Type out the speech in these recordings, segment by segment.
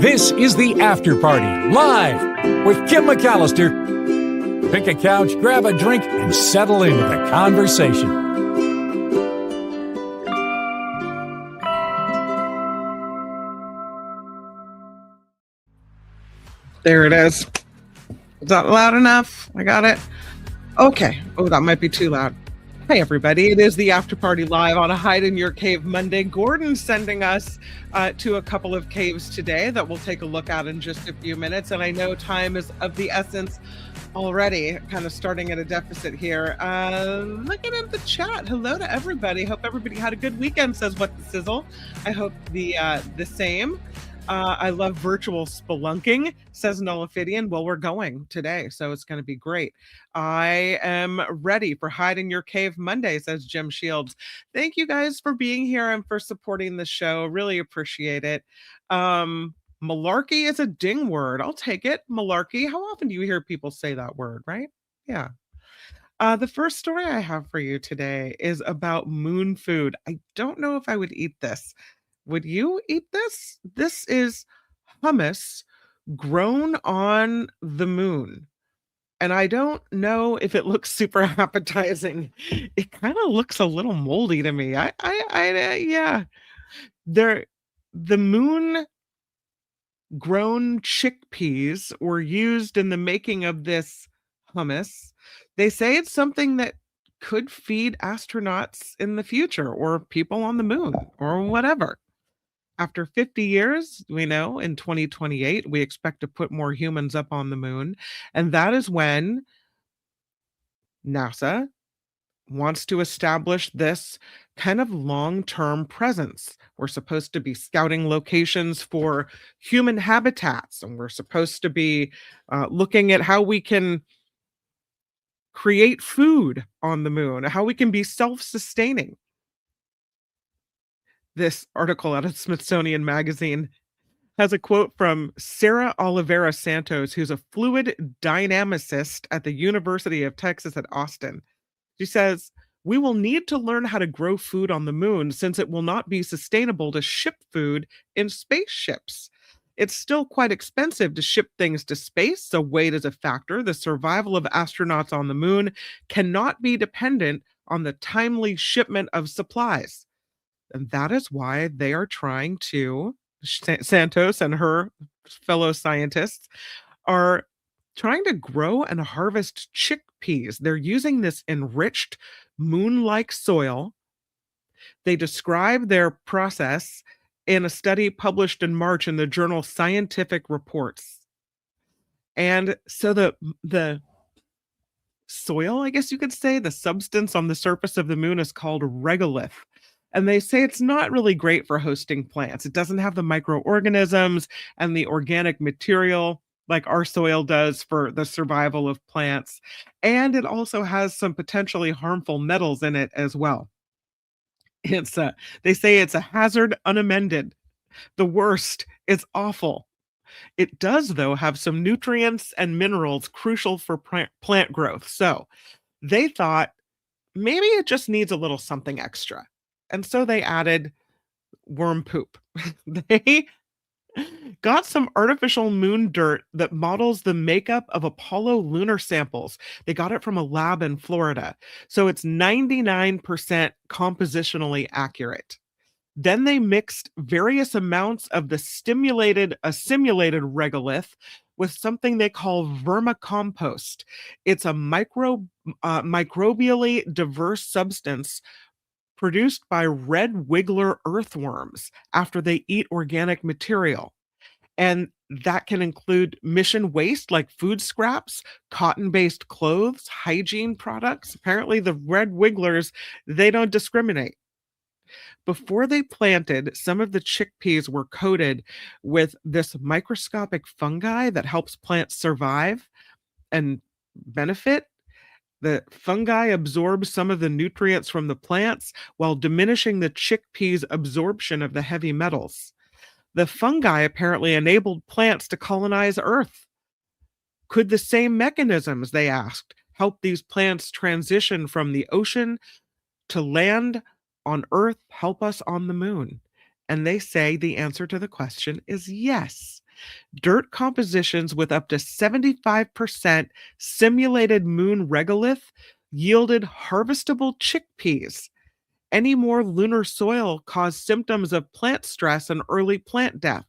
This is the After Party, live with Kim McAllister. Pick a couch, grab a drink, and settle into the conversation. There it is. Is that loud enough? I got it. Okay. Oh, that might be too loud. Hey, everybody. It is the After Party live on a Hide in Your Cave Monday. Gordon's sending us to a couple of caves today that we'll take a look at in just a few minutes. And I know time is of the essence already, kind of starting at a deficit here. Looking at the chat. Hello to everybody. Hope everybody had a good weekend, says What the Sizzle. I hope the same. I love virtual spelunking, says Nullifidian. Well, we're going today, so it's going to be great. I am ready for Hide in Your Cave Monday, says Jim Shields. Thank you guys for being here and for supporting the show. Really appreciate it. Malarkey is a ding word. I'll take it. Malarkey. How often do you hear people say that word, right? Yeah. The first story I have for you today is about moon food. I don't know if I would eat this. Would you eat this? This is hummus grown on the moon. And I don't know if it looks super appetizing. It kind of looks a little moldy to me. Yeah. The moon grown chickpeas were used in the making of this hummus. They say it's something that could feed astronauts in the future or people on the moon or whatever. After 50 years, we know in 2028, we expect to put more humans up on the moon. And that is when NASA wants to establish this kind of long-term presence. We're supposed to be scouting locations for human habitats, and we're supposed to be looking at how we can create food on the moon, how we can be self-sustaining. This article out of Smithsonian Magazine has a quote from Sarah Oliveira Santos, who's a fluid dynamicist at the University of Texas at Austin. She says, "We will need to learn how to grow food on the moon since it will not be sustainable to ship food in spaceships. It's still quite expensive to ship things to space, so weight is a factor. The survival of astronauts on the moon cannot be dependent on the timely shipment of supplies." And that is why they are trying to, Santos and her fellow scientists are trying to grow and harvest chickpeas. They're using this enriched moon-like soil. They describe their process in a study published in March in the journal Scientific Reports. And so the soil, I guess you could say, the substance on the surface of the moon is called regolith. And they say it's not really great for hosting plants. It doesn't have the microorganisms and the organic material like our soil does for the survival of plants. And it also has some potentially harmful metals in it as well. They say it's a hazard unamended. The worst. It's awful. It does, though, have some nutrients and minerals crucial for plant growth. So they thought maybe it just needs a little something extra. And so they added worm poop. They got some artificial moon dirt that models the makeup of Apollo lunar samples. They got it from a lab in Florida. So it's 99% compositionally accurate. Then they mixed various amounts of the simulated regolith with something they call vermicompost. It's a microbially diverse substance produced by red wiggler earthworms after they eat organic material. And that can include mission waste like food scraps, cotton-based clothes, hygiene products. Apparently the red wigglers, they don't discriminate. Before they planted, some of the chickpeas were coated with this microscopic fungi that helps plants survive and benefit. The fungi absorb some of the nutrients from the plants while diminishing the chickpeas' absorption of the heavy metals. The fungi apparently enabled plants to colonize Earth. Could the same mechanisms, they asked, help these plants transition from the ocean to land on Earth, help us on the moon? And they say the answer to the question is yes. Dirt compositions with up to 75% simulated moon regolith yielded harvestable chickpeas. Any more lunar soil caused symptoms of plant stress and early plant death.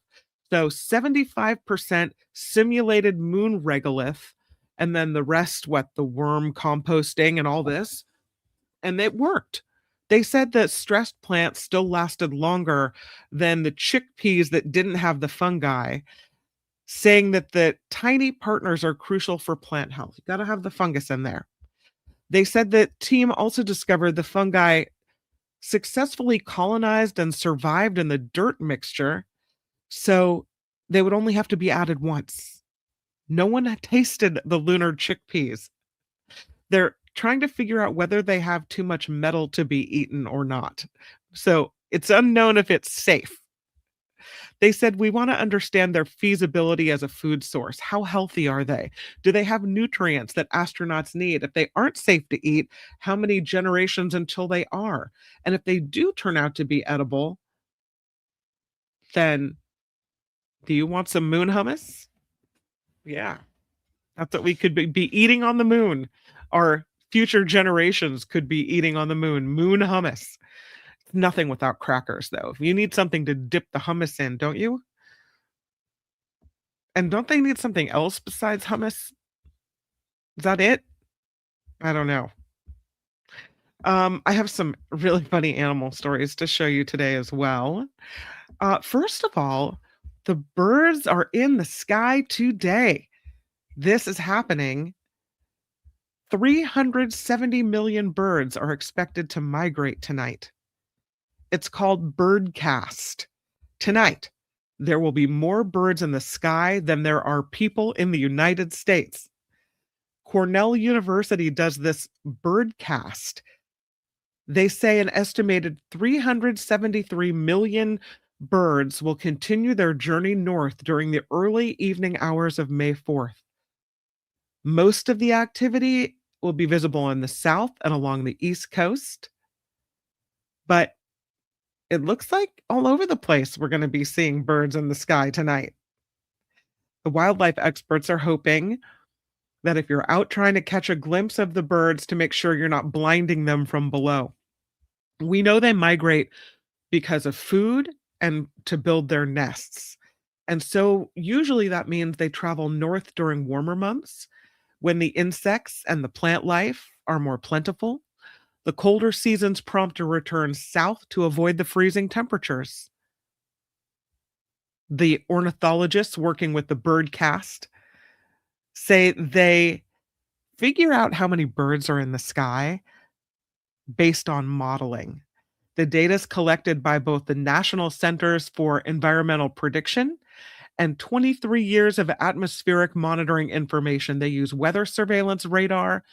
So 75% simulated moon regolith, and then the rest, what, the worm composting and all this. And it worked. They said that stressed plants still lasted longer than the chickpeas that didn't have the fungi, saying that the tiny partners are crucial for plant health. You got to have the fungus in there. They said that team also discovered the fungi successfully colonized and survived in the dirt mixture, so they would only have to be added once. No one had tasted the lunar chickpeas. They're trying to figure out whether they have too much metal to be eaten or not. So it's unknown if it's safe. They said, we want to understand their feasibility as a food source. How healthy are they? Do they have nutrients that astronauts need? If they aren't safe to eat, how many generations until they are? And if they do turn out to be edible, then do you want some moon hummus? Yeah, that's what we could be eating on the moon. Our future generations could be eating on the moon. Moon hummus. Nothing without crackers, though. You need something to dip the hummus in, don't you? And don't they need something else besides hummus? Is that it? I don't know. I have some really funny animal stories to show you today as well. First of all, the birds are in the sky today. This is happening. 370 million birds are expected to migrate tonight. It's called birdcast. Tonight, there will be more birds in the sky than there are people in the United States. Cornell University does this birdcast. They say an estimated 373 million birds will continue their journey north during the early evening hours of May 4th. Most of the activity will be visible in the south and along the east coast, but it looks like all over the place we're going to be seeing birds in the sky tonight. The wildlife experts are hoping that if you're out trying to catch a glimpse of the birds, to make sure you're not blinding them from below. We know they migrate because of food and to build their nests. And so usually that means they travel north during warmer months when the insects and the plant life are more plentiful. The colder seasons prompt a return south to avoid the freezing temperatures. The ornithologists working with the birdcast say they figure out how many birds are in the sky based on modeling. The data is collected by both the National Centers for Environmental Prediction and 23 years of atmospheric monitoring information. They use weather surveillance radar.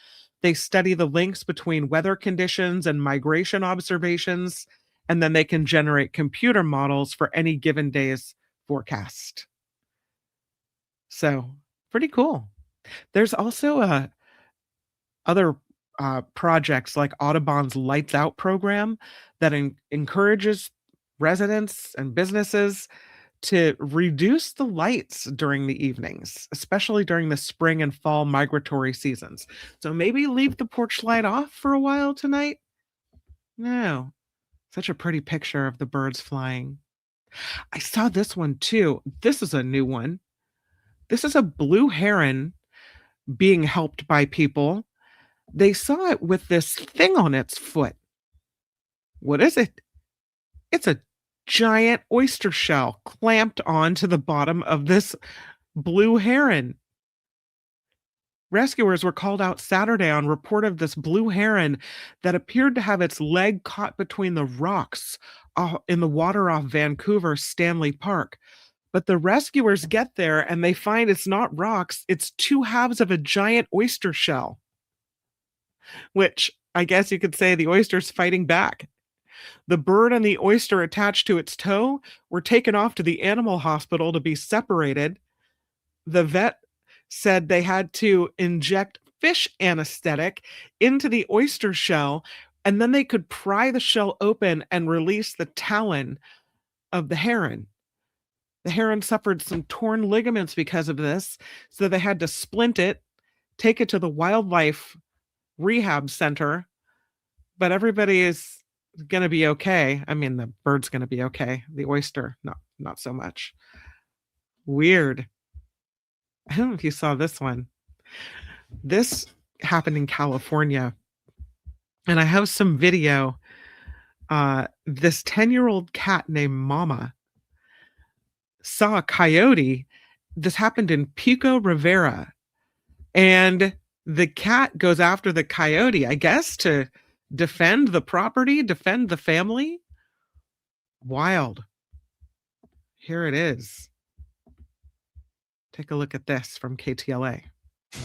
They study the links between weather conditions and migration observations, and then they can generate computer models for any given day's forecast. So, pretty cool. There's also other projects like Audubon's Lights Out program that encourages residents and businesses to reduce the lights during the evenings, especially during the spring and fall migratory seasons. So maybe leave the porch light off for a while tonight. No, such a pretty picture of the birds flying. I saw this one too. This is a new one. This is a blue heron being helped by people. They saw it with this thing on its foot. What is it? It's a giant oyster shell clamped onto the bottom of this blue heron. Rescuers were called out Saturday on report of this blue heron that appeared to have its leg caught between the rocks in the water off Vancouver's Stanley Park. But the rescuers get there and they find it's not rocks, it's two halves of a giant oyster shell, which I guess you could say the oyster's fighting back. The bird and the oyster attached to its toe were taken off to the animal hospital to be separated. The vet said they had to inject fish anesthetic into the oyster shell, and then they could pry the shell open and release the talon of the heron. The heron suffered some torn ligaments because of this, so they had to splint it, take it to the wildlife rehab center, but everybody is going to be okay. I mean, the bird's going to be okay. The oyster, not so much. Weird. I don't know if you saw this one. This happened in California, and I have some video. This 10-year-old cat named Mama saw a coyote. This happened in Pico Rivera, and the cat goes after the coyote, I guess, to defend the property, defend the family. Wild. Here it is. Take a look at this from KTLA.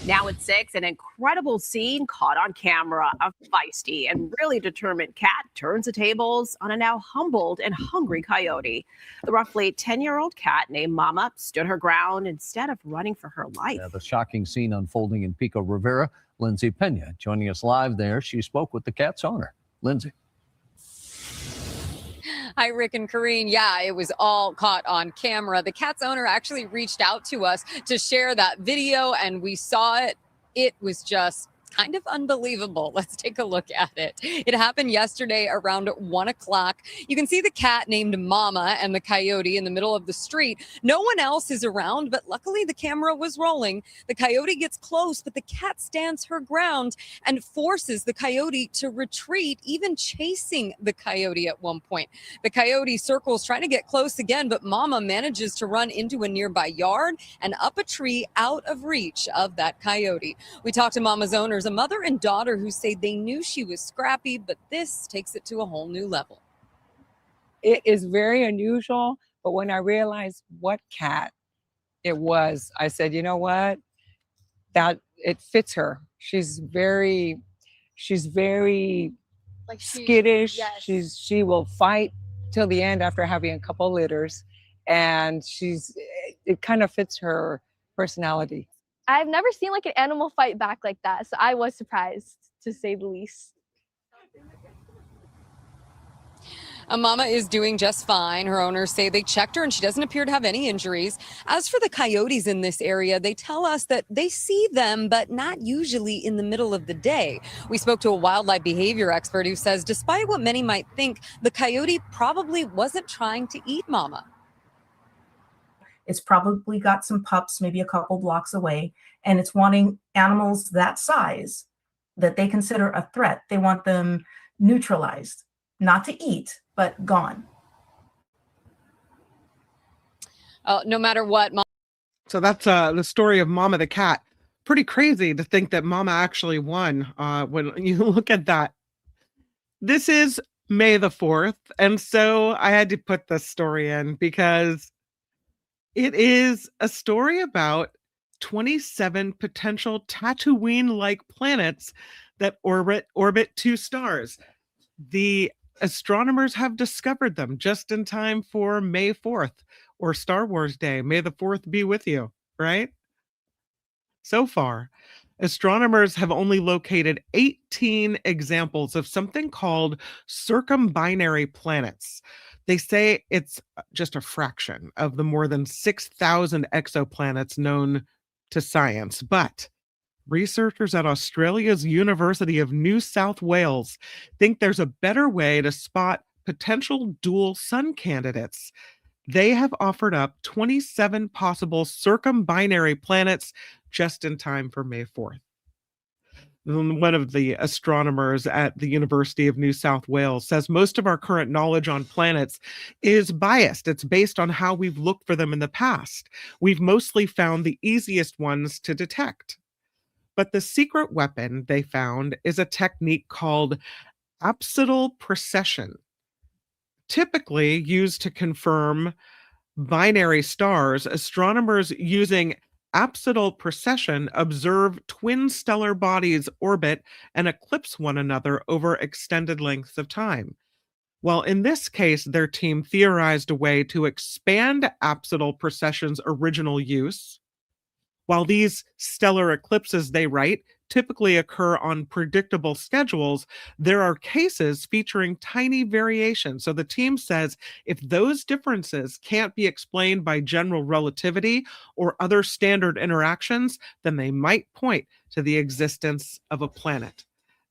Now at 6, an incredible scene caught on camera. A feisty and really determined cat turns the tables on a now humbled and hungry coyote. The roughly 10-year-old cat named Mama stood her ground instead of running for her life. The shocking scene unfolding in Pico Rivera. Lindsay Pena joining us live there. She spoke with the cat's owner. Lindsay. Hi, Rick and Karine. Yeah, it was all caught on camera. The cat's owner actually reached out to us to share that video, and we saw it. It was just kind of unbelievable. Let's take a look at it. It happened yesterday around 1 o'clock. You can see the cat named Mama and the coyote in the middle of the street. No one else is around, but luckily the camera was rolling. The coyote gets close, but the cat stands her ground and forces the coyote to retreat, even chasing the coyote at one point. The coyote circles trying to get close again, but Mama manages to run into a nearby yard and up a tree out of reach of that coyote. We talked to Mama's owners, a mother and daughter, who say they knew she was scrappy, but this takes it to a whole new level. It is very unusual, but when I realized what cat it was, I said, you know what? That it fits her. She's very like skittish. Yes. She will fight till the end after having a couple litters, and it kind of fits her personality. I've never seen like an animal fight back like that, so I was surprised, to say the least. Mama is doing just fine. Her owners say they checked her and she doesn't appear to have any injuries. As for the coyotes in this area, they tell us that they see them, but not usually in the middle of the day. We spoke to a wildlife behavior expert who says despite what many might think, the coyote probably wasn't trying to eat Mama. It's probably got some pups, maybe a couple blocks away, and it's wanting animals that size that they consider a threat. They want them neutralized, not to eat, but gone. No matter what. So that's the story of Mama the cat. Pretty crazy to think that Mama actually won. When you look at that, this is May the 4th, and so I had to put this story in because it is a story about 27 potential Tatooine-like planets that orbit two stars. The astronomers have discovered them just in time for May 4th, or Star Wars Day. May the 4th be with you, right? So far, astronomers have only located 18 examples of something called circumbinary planets. They say it's just a fraction of the more than 6,000 exoplanets known to science. But researchers at Australia's University of New South Wales think there's a better way to spot potential dual sun candidates. They have offered up 27 possible circumbinary planets just in time for May 4th. One of the astronomers at the University of New South Wales says most of our current knowledge on planets is biased. It's based on how we've looked for them in the past. We've mostly found the easiest ones to detect. But the secret weapon they found is a technique called apsidal precession, typically used to confirm binary stars. Astronomers using apsidal precession observe twin stellar bodies orbit and eclipse one another over extended lengths of time. Well, in this case, their team theorized a way to expand apsidal precession's original use. While these stellar eclipses, they write, typically occur on predictable schedules, there are cases featuring tiny variations. So the team says if those differences can't be explained by general relativity or other standard interactions, then they might point to the existence of a planet.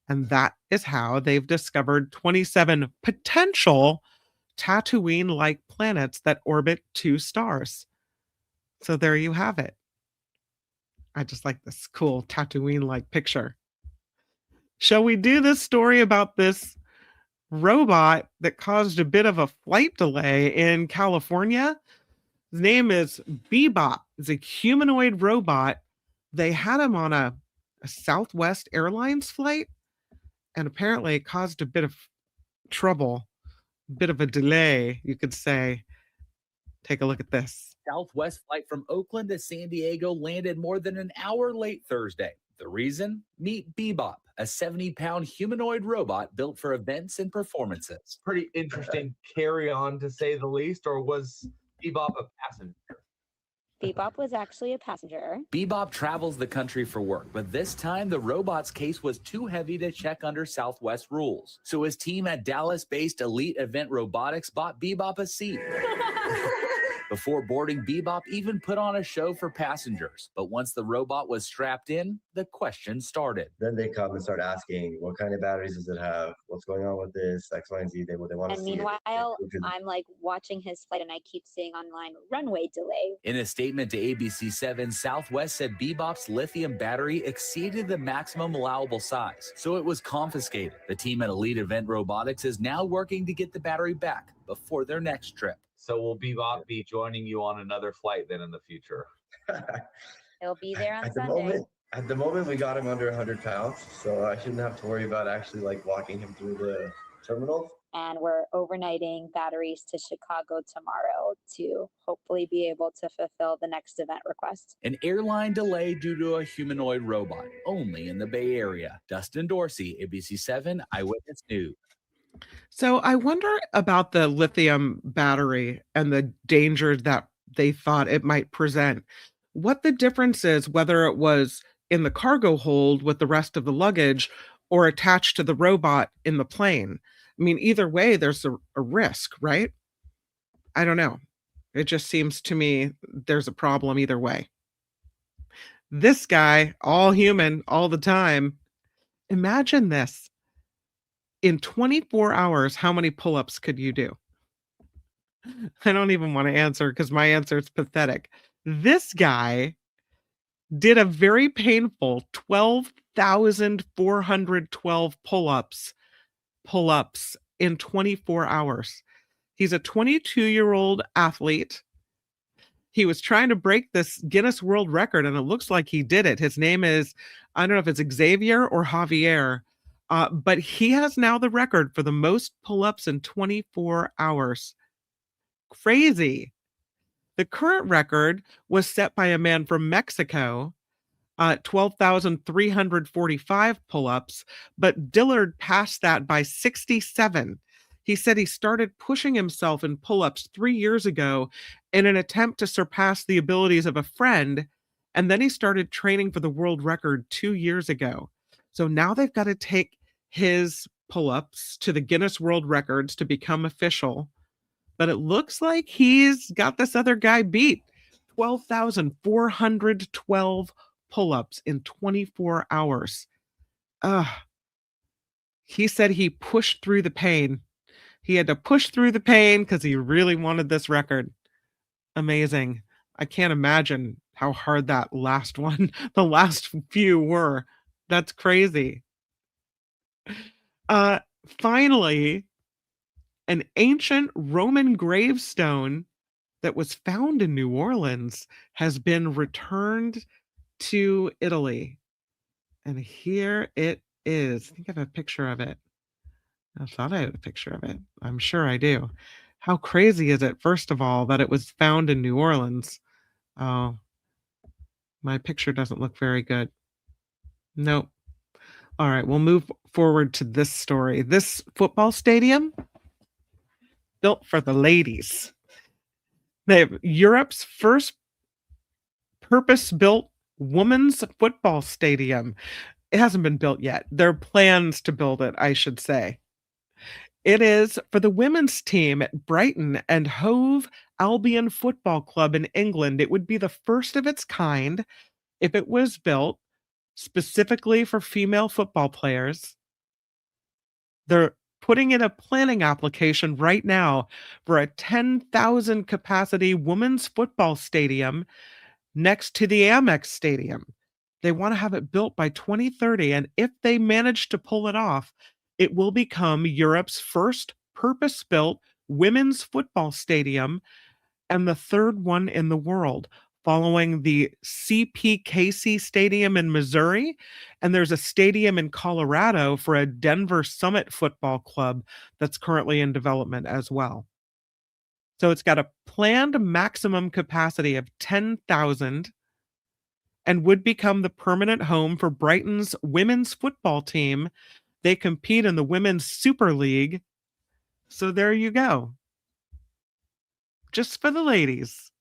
And that is how they've discovered 27 potential Tatooine-like planets that orbit 2 stars. So there you have it. I just like this cool Tatooine-like picture. Shall we do this story about this robot that caused a bit of a flight delay in California? His name is Bebop. It's a humanoid robot. They had him on a Southwest Airlines flight, and apparently it caused a bit of trouble, a bit of a delay, you could say. Take a look at this. Southwest flight from Oakland to San Diego landed more than an hour late Thursday. The reason? Meet Bebop, a 70-pound humanoid robot built for events and performances. Pretty interesting carry-on, to say the least, or was Bebop a passenger? Bebop was actually a passenger. Bebop travels the country for work, but this time the robot's case was too heavy to check under Southwest rules. So his team at Dallas-based Elite Event Robotics bought Bebop a seat. Before boarding, Bebop even put on a show for passengers. But once the robot was strapped in, the question started. Then they come and start asking, what kind of batteries does it have? What's going on with this? X, Y, and Z. They want to see. And meanwhile, I'm like watching his flight and I keep seeing online runway delay. In a statement to ABC7, Southwest said Bebop's lithium battery exceeded the maximum allowable size, so it was confiscated. The team at Elite Event Robotics is now working to get the battery back before their next trip. So will Bebop be joining you on another flight then in the future? He'll be there on At Sunday. At the moment, we got him under 100 pounds, so I shouldn't have to worry about actually like walking him through the terminals. And we're overnighting batteries to Chicago tomorrow to hopefully be able to fulfill the next event request. An airline delay due to a humanoid robot, only in the Bay Area. Dustin Dorsey, ABC7 Eyewitness News. So I wonder about the lithium battery and the danger that they thought it might present. What the difference is, whether it was in the cargo hold with the rest of the luggage or attached to the robot in the plane. I mean, either way, there's a risk, right? I don't know. It just seems to me there's a problem either way. This guy, all human, all the time. Imagine this. In 24 hours, how many pull-ups could you do? I don't even want to answer because my answer is pathetic. This guy did a very painful 12,412 pull-ups in 24 hours. He's a 22-year-old athlete. He was trying to break this Guinness World Record, and it looks like he did it. His name is, I don't know if it's Xavier or Javier, but he has now the record for the most pull-ups in 24 hours. Crazy. The current record was set by a man from Mexico, 12,345 pull-ups, but Dillard passed that by 67. He said he started pushing himself in pull-ups 3 years ago in an attempt to surpass the abilities of a friend, and then he started training for the world record 2 years ago. So now they've got to take his pull-ups to the Guinness World Records to become official. But it looks like he's got this other guy beat. 12,412 pull-ups in 24 hours. He said he pushed through the pain. He had to push through the pain because he really wanted this record. Amazing. I can't imagine how hard that last one, the last few were. That's crazy. Finally, an ancient Roman gravestone that was found in New Orleans has been returned to Italy. And here it is. I think I have a picture of it. I thought I had a picture of it. I'm sure I do. How crazy is it, first of all, that it was found in New Orleans? Oh, my picture doesn't look very good. Nope. All right, we'll move forward to this story. This football stadium, built for the ladies. They have Europe's first purpose-built women's football stadium. It hasn't been built yet. There are plans to build it, I should say. It is for the women's team at Brighton and Hove Albion Football Club in England. It would be the first of its kind if it was built specifically for female football players. They're putting in a planning application right now for a 10,000 capacity women's football stadium next to the Amex Stadium. They want to have it built by 2030, and if they manage to pull it off, it will become Europe's first purpose-built women's football stadium and the third one in the world, following the CP Casey Stadium in Missouri. And there's a stadium in Colorado for a Denver Summit Football Club that's currently in development as well. So it's got a planned maximum capacity of 10,000 and would become the permanent home for Brighton's women's football team. They compete in the Women's Super League. So there you go. Just for the ladies.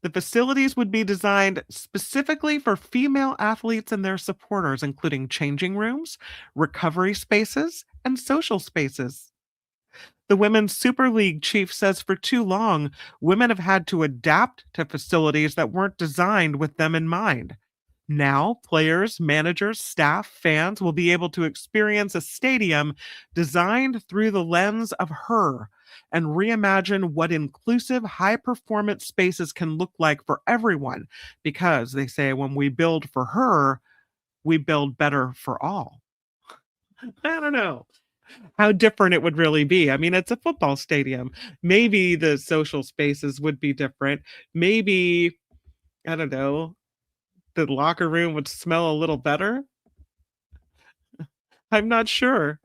The facilities would be designed specifically for female athletes and their supporters, including changing rooms, recovery spaces, and social spaces. The Women's Super League chief says for too long, women have had to adapt to facilities that weren't designed with them in mind. Now, players, managers, staff, fans will be able to experience a stadium designed through the lens of her and reimagine what inclusive, high-performance spaces can look like for everyone, because they say when we build for her, we build better for all. I don't know how different it would really be. I mean, it's a football stadium. Maybe the social spaces would be different. Maybe, I don't know, the locker room would smell a little better. I'm not sure.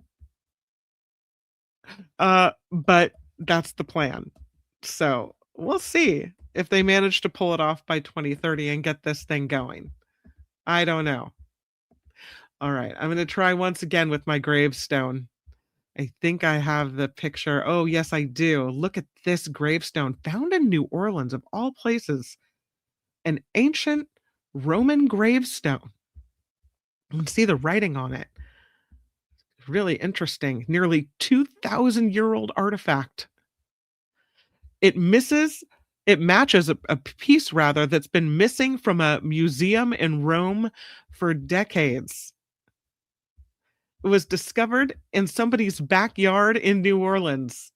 But that's the plan. So we'll see if they manage to pull it off by 2030 and get this thing going. I don't know. All right, I'm going to try once again with my gravestone. I think I have the picture. Oh, yes, I do. Look at this gravestone found in New Orleans, of all places. An ancient Roman gravestone. You can see the writing on it. Really interesting. Nearly 2,000-year-old artifact. It matches a piece rather that's been missing from a museum in Rome for decades. It was discovered in somebody's backyard in New Orleans.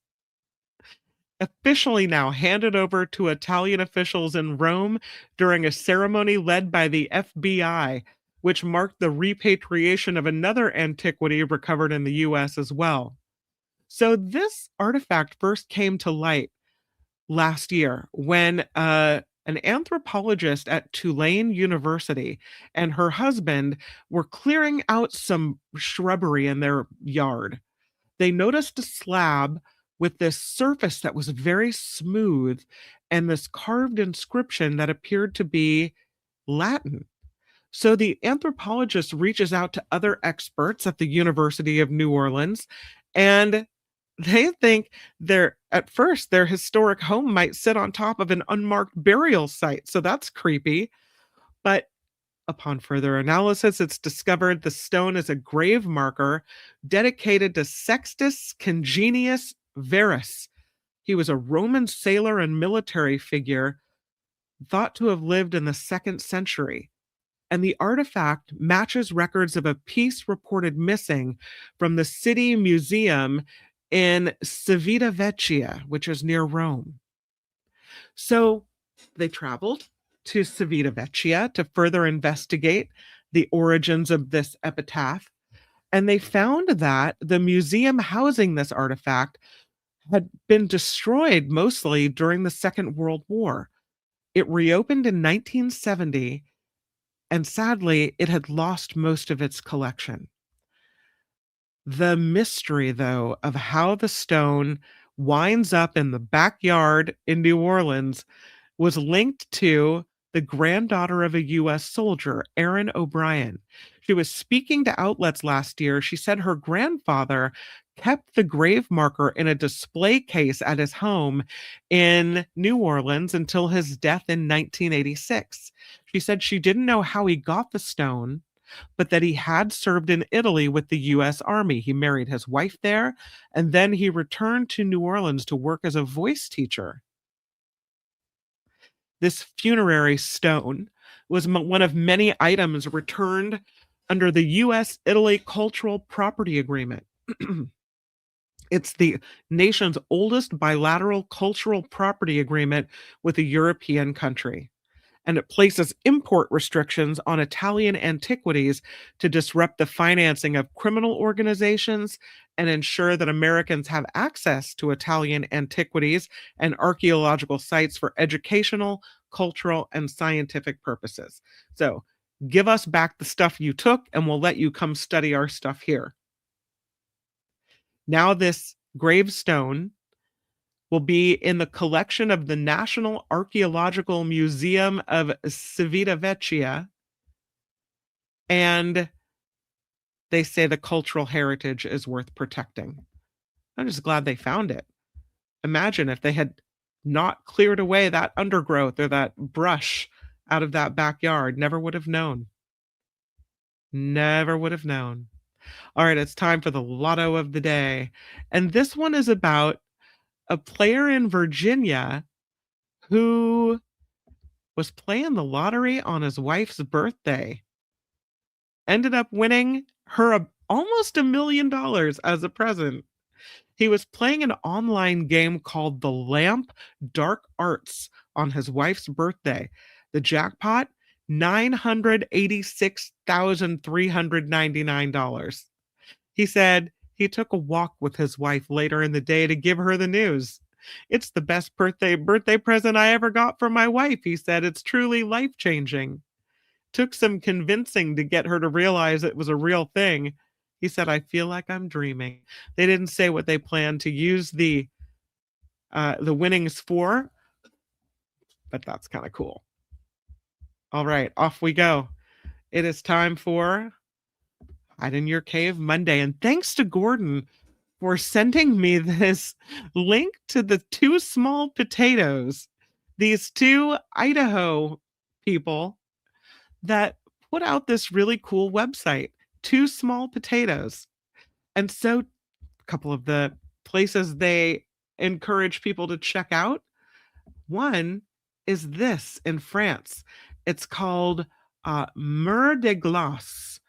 Officially now handed over to Italian officials in Rome during a ceremony led by the FBI, which marked the repatriation of another antiquity recovered in the US as well. So this artifact first came to light last year when an anthropologist at Tulane University and her husband were clearing out some shrubbery in their yard. They noticed a slab with this surface that was very smooth and this carved inscription that appeared to be Latin. So the anthropologist reaches out to other experts at the University of New Orleans, and they think at first their historic home might sit on top of an unmarked burial site. So that's creepy. But upon further analysis, it's discovered the stone is a grave marker dedicated to Sextus Congenius Verus. He was a Roman sailor and military figure thought to have lived in the 2nd century. And the artifact matches records of a piece reported missing from the city museum in Civitavecchia, which is near Rome. So they traveled to Civitavecchia to further investigate the origins of this epitaph, and they found that the museum housing this artifact had been destroyed mostly during the Second World War. It reopened in 1970, and sadly, it had lost most of its collection. The mystery, though, of how the stone winds up in the backyard in New Orleans was linked to the granddaughter of a U.S. soldier, Erin O'Brien. She was speaking to outlets last year. She said her grandfather kept the grave marker in a display case at his home in New Orleans until his death in 1986. She said she didn't know how he got the stone, but that he had served in Italy with the US Army. He married his wife there, and then he returned to New Orleans to work as a voice teacher. This funerary stone was one of many items returned under the US Italy Cultural Property Agreement. It's the nation's oldest bilateral cultural property agreement with a European country, and it places import restrictions on Italian antiquities to disrupt the financing of criminal organizations and ensure that Americans have access to Italian antiquities and archaeological sites for educational, cultural, and scientific purposes. So give us back the stuff you took, and we'll let you come study our stuff here. Now, this gravestone will be in the collection of the National Archaeological Museum of Civitavecchia, and they say the cultural heritage is worth protecting. I'm just glad they found it. Imagine if they had not cleared away that undergrowth or that brush out of that backyard. Never would have known. Never would have known. All right, it's time for the lotto of the day. And this one is about a player in Virginia who was playing the lottery on his wife's birthday. Ended up winning her almost $1 million as a present. He was playing an online game called The Lamp Dark Arts on his wife's birthday. The jackpot, $986,399. He said he took a walk with his wife later in the day to give her the news. It's the best birthday present I ever got from my wife, he said. It's truly life-changing. Took some convincing to get her to realize it was a real thing. He said, I feel like I'm dreaming. They didn't say what they plan to use the winnings for, but that's kind of cool. All right, off we go. It is time for Hide in Your Cave Monday. And thanks to Gordon for sending me this link to the Two Small Potatoes, these two Idaho people that put out this really cool website, Two Small Potatoes. And so a couple of the places they encourage people to check out. One is this in France. It's called Mur de Glace,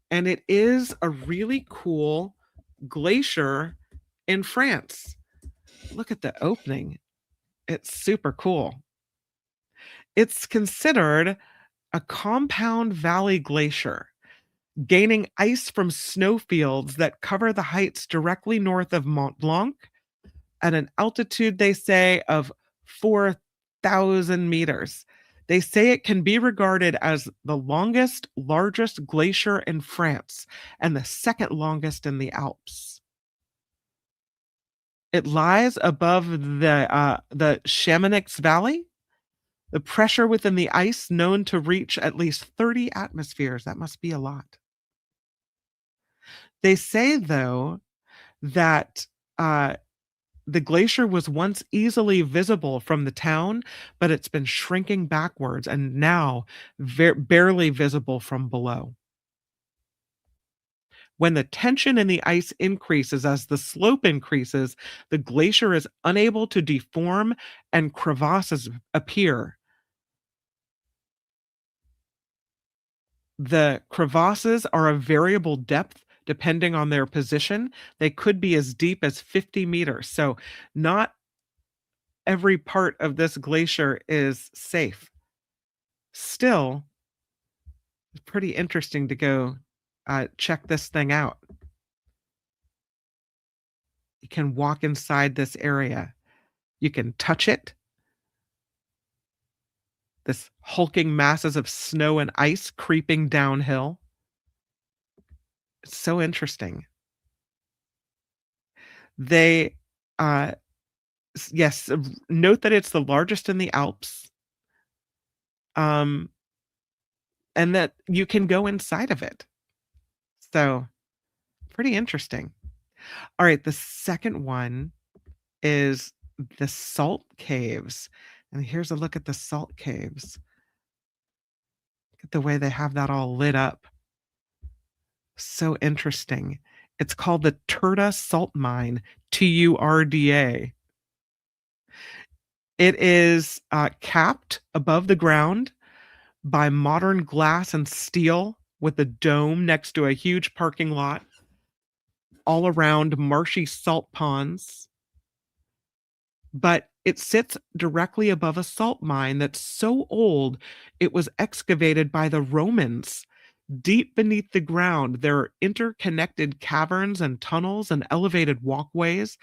and it is a really cool glacier in France. Look at the opening. It's super cool. It's considered a compound valley glacier, gaining ice from snowfields that cover the heights directly north of Mont Blanc at an altitude, they say, of 4,000 meters. They say it can be regarded as the largest glacier in France and the second longest in the Alps. It lies above the Chamonix Valley. The pressure within the ice known to reach at least 30 atmospheres. That must be a lot. They say, though, that the glacier was once easily visible from the town, but it's been shrinking backwards and now barely visible from below. When the tension in the ice increases as the slope increases, the glacier is unable to deform and crevasses appear. The crevasses are of variable depth depending on their position. They could be as deep as 50 meters. So not every part of this glacier is safe. Still, it's pretty interesting to go check this thing out. You can walk inside this area. You can touch it. This hulking masses of snow and ice creeping downhill. It's so interesting. They, yes, note that it's the largest in the Alps. And that you can go inside of it. So, pretty interesting. All right, the second one is the salt caves. And here's a look at the salt caves. Look at the way they have that all lit up. So interesting. It's called the Turda Salt Mine, Turda. It is capped above the ground by modern glass and steel with a dome next to a huge parking lot, all around marshy salt ponds. But it sits directly above a salt mine that's so old it was excavated by the Romans. Deep beneath the ground, there are interconnected caverns and tunnels and elevated walkways,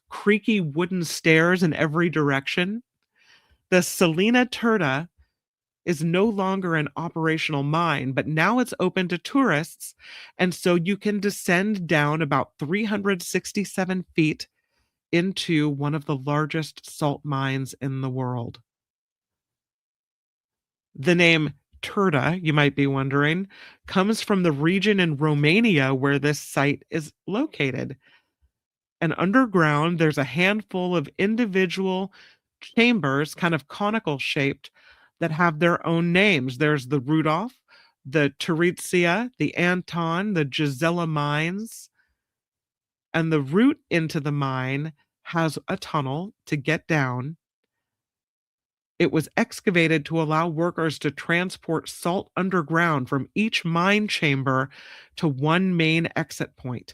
creaky wooden stairs in every direction. The Salina Turda is no longer an operational mine, but now it's open to tourists. And so you can descend down about 367 feet into one of the largest salt mines in the world. The name Turda, you might be wondering, comes from the region in Romania where this site is located. And underground, there's a handful of individual chambers, kind of conical shaped, that have their own names. There's the Rudolph, the Turitzia, the Anton, the Gisela mines. And the route into the mine has a tunnel to get down. It was excavated to allow workers to transport salt underground from each mine chamber to one main exit point,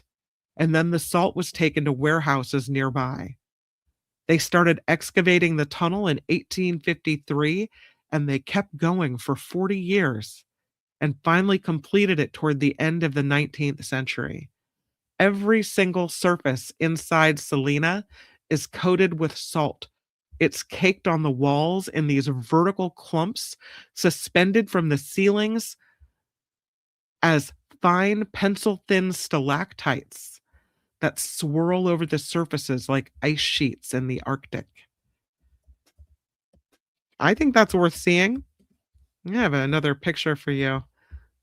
and then the salt was taken to warehouses nearby. They started excavating the tunnel in 1853, and they kept going for 40 years and finally completed it toward the end of the 19th century. Every single surface inside Salina is coated with salt. It's caked on the walls in these vertical clumps, suspended from the ceilings as fine pencil-thin stalactites that swirl over the surfaces like ice sheets in the Arctic. I think that's worth seeing. I have another picture for you.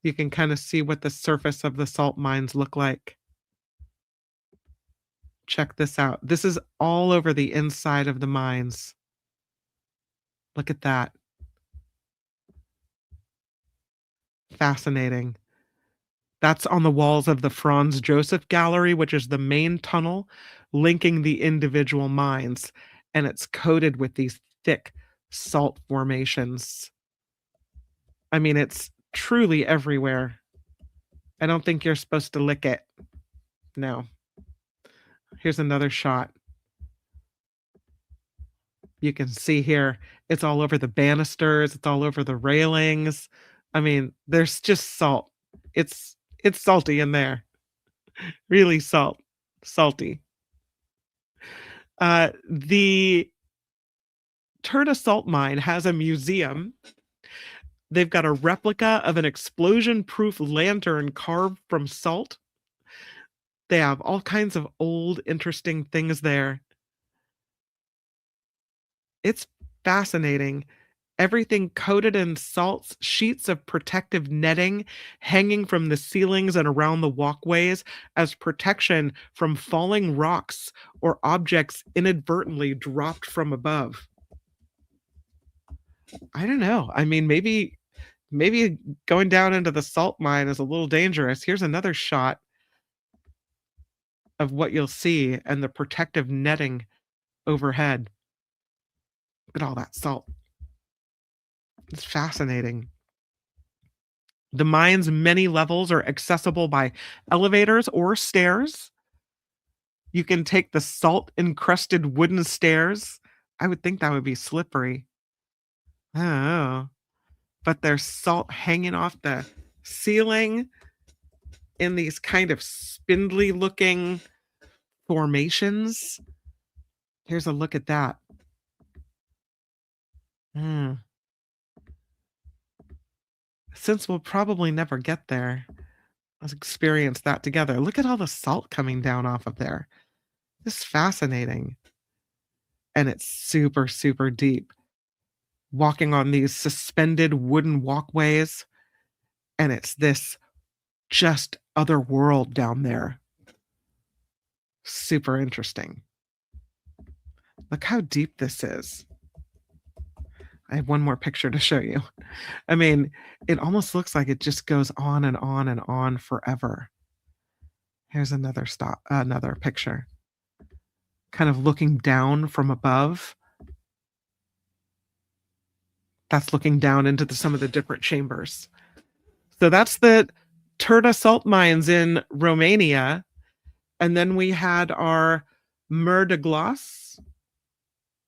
You can kind of see what the surface of the salt mines look like. Check this out. This is all over the inside of the mines. Look at that. Fascinating. That's on the walls of the Franz Joseph Gallery, which is the main tunnel linking the individual mines. And it's coated with these thick salt formations. I mean, it's truly everywhere. I don't think you're supposed to lick it. No. Here's another shot. You can see here, it's all over the banisters, it's all over the railings. I mean, there's just salt. It's salty in there. Really salty. The Turda Salt Mine has a museum. They've got a replica of an explosion-proof lantern carved from salt. They have all kinds of old, interesting things there. It's fascinating. Everything coated in salts, sheets of protective netting hanging from the ceilings and around the walkways as protection from falling rocks or objects inadvertently dropped from above. I don't know. I mean, maybe going down into the salt mine is a little dangerous. Here's another shot of what you'll see and the protective netting overhead. Look at all that salt. It's fascinating. The mine's many levels are accessible by elevators or stairs. You can take the salt-encrusted wooden stairs. I would think that would be slippery. I don't know. But there's salt hanging off the ceiling in these kind of spindly-looking formations. Here's a look at that. Since we'll probably never get there, let's experience that together. Look at all the salt coming down off of there. This is fascinating. And it's super, super deep. Walking on these suspended wooden walkways, and it's this just other world down there. Super interesting. Look how deep this is. I have one more picture to show you. I mean, it almost looks like it just goes on and on and on forever. Here's another picture, kind of looking down from above. That's looking down into some of the different chambers. So that's the Turda salt mines in Romania. And then we had our Mer de Glace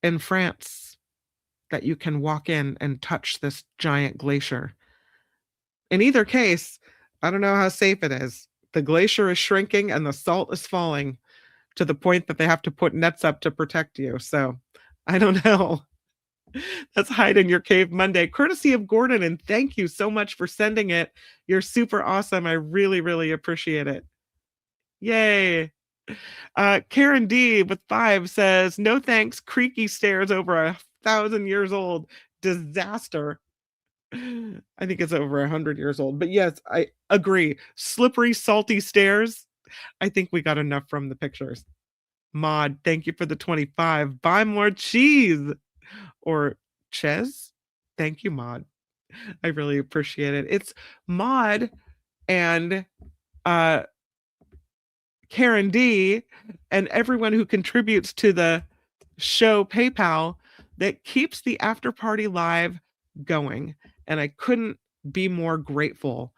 in France that you can walk in and touch this giant glacier. In either case, I don't know how safe it is. The glacier is shrinking and the salt is falling to the point that they have to put nets up to protect you. So I don't know. That's Hide in Your Cave Monday, courtesy of Gordon. And thank you so much for sending it. You're super awesome. I really, really appreciate it. Yay. Karen D with 5 says, no thanks, creaky stairs over 1,000 years old. Disaster. I think it's over 100 years old. But yes, I agree. Slippery, salty stairs. I think we got enough from the pictures. Maud, thank you for the 25. Buy more cheese. Or Ches. Thank you, Maud. I really appreciate it. It's Maud and Karen D and everyone who contributes to the show PayPal that keeps the After Party Live going. And I couldn't be more grateful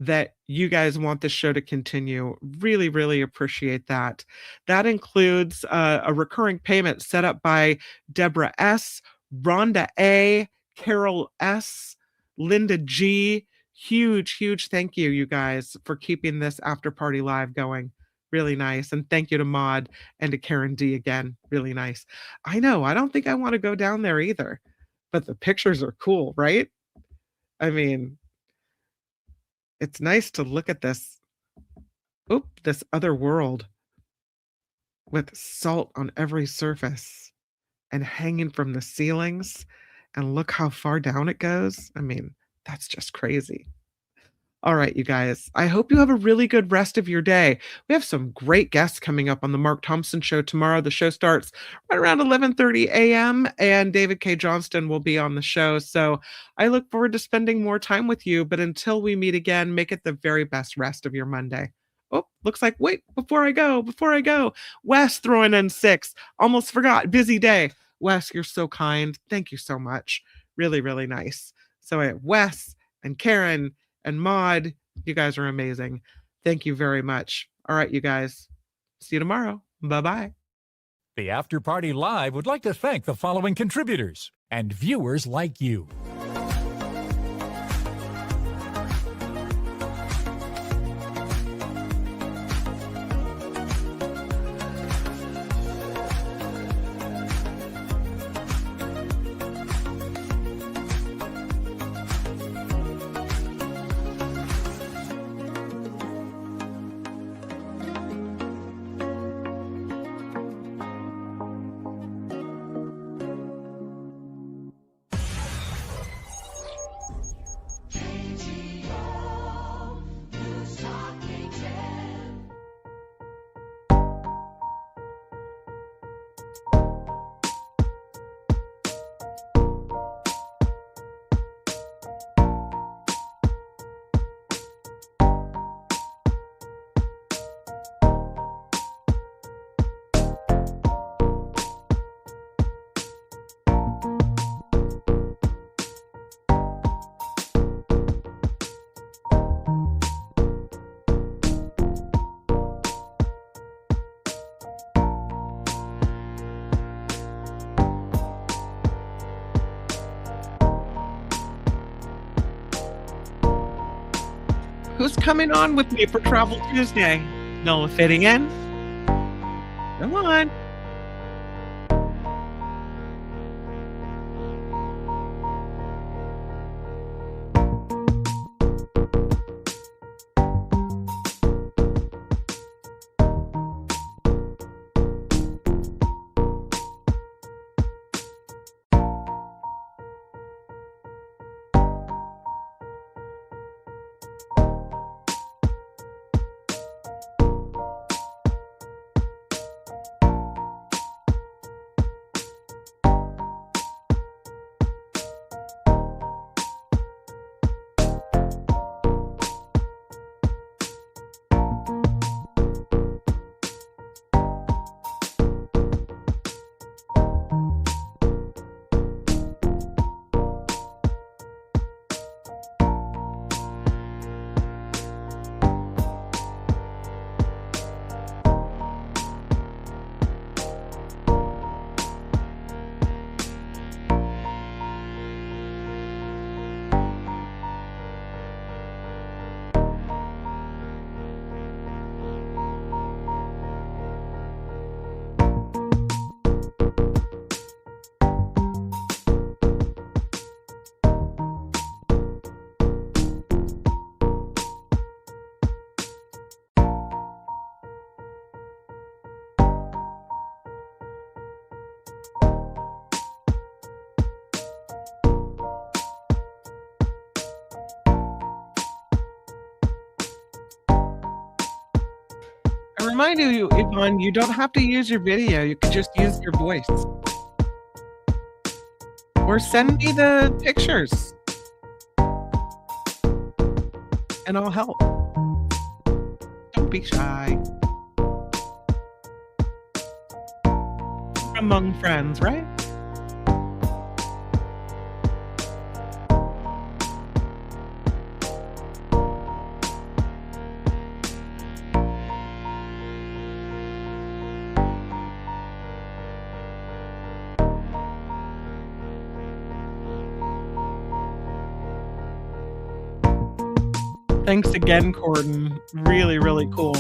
that you guys want the show to continue. Really, really appreciate that. That includes a recurring payment set up by Deborah S., Rhonda A., Carol S., Linda G. Huge, huge thank you, you guys, for keeping this After Party Live going. Really nice. And thank you to Maud and to Karen D again. Really nice. I know, I don't think I want to go down there either, but the pictures are cool, right? I mean, it's nice to look at this other world with salt on every surface and hanging from the ceilings, and look how far down it goes. I mean, that's just crazy. All right, you guys, I hope you have a really good rest of your day. We have some great guests coming up on the Mark Thompson Show tomorrow. The show starts right around 11:30 a.m. and David K. Johnston will be on the show. So I look forward to spending more time with you. But until we meet again, make it the very best rest of your Monday. Oh, looks like, wait, before I go, Wes throwing in 6. Almost forgot, busy day. Wes, you're so kind. Thank you so much. Really, really nice. So I have Wes and Karen and Maud, you guys are amazing. Thank you very much. All right, you guys. See you tomorrow. Bye-bye. The After Party Live would like to thank the following contributors and viewers like you. Who's coming on with me for Travel Tuesday? Nola fitting in? Come on. remind you, Yvonne, you don't have to use your video. You can just use your voice. Or send me the pictures. And I'll help. Don't be shy. Among friends, right? Thanks again, Corden. Really, really cool.